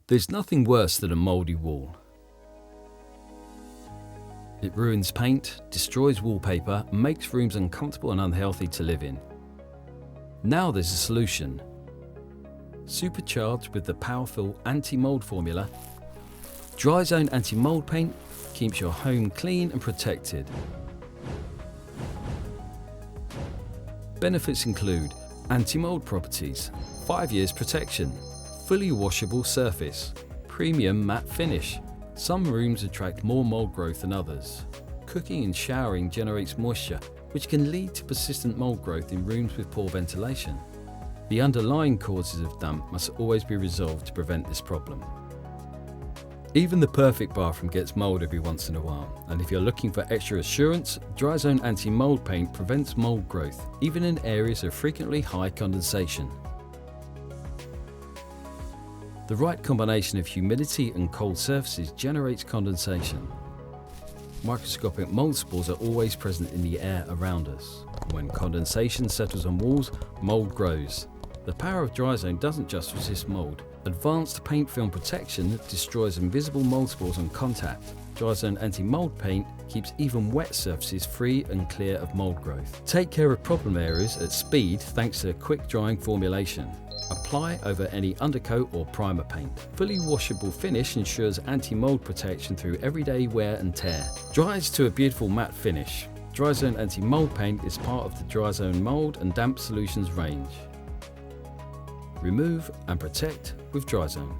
There's nothing worse than a mouldy wall. It ruins paint, destroys wallpaper, and makes rooms uncomfortable and unhealthy to live in. Now there's a solution. Supercharged with the powerful anti-mold formula, Dryzone anti-mold paint keeps your home clean and protected. Benefits include anti-mold properties, 5 years protection, fully washable surface, premium matte finish. Some rooms attract more mold growth than others. Cooking and showering generates moisture, which can lead to persistent mold growth in rooms with poor ventilation. The underlying causes of damp must always be resolved to prevent this problem. Even the perfect bathroom gets mold every once in a while, and if you're looking for extra assurance, Dryzone anti-mold paint prevents mold growth, even in areas of frequently high condensation. The right combination of humidity and cold surfaces generates condensation. Microscopic mold spores are always present in the air around us. When condensation settles on walls, mold grows. The power of Dryzone doesn't just resist mold. Advanced paint film protection destroys invisible mold spores on contact. Dryzone anti-mold paint keeps even wet surfaces free and clear of mold growth. Take care of problem areas at speed thanks to a quick drying formulation. Apply over any undercoat or primer paint. Fully washable finish ensures anti-mold protection through everyday wear and tear. Dries to a beautiful matte finish. Dryzone anti-mold paint is part of the Dryzone Mold and Damp Solutions range. Remove and protect with Dryzone.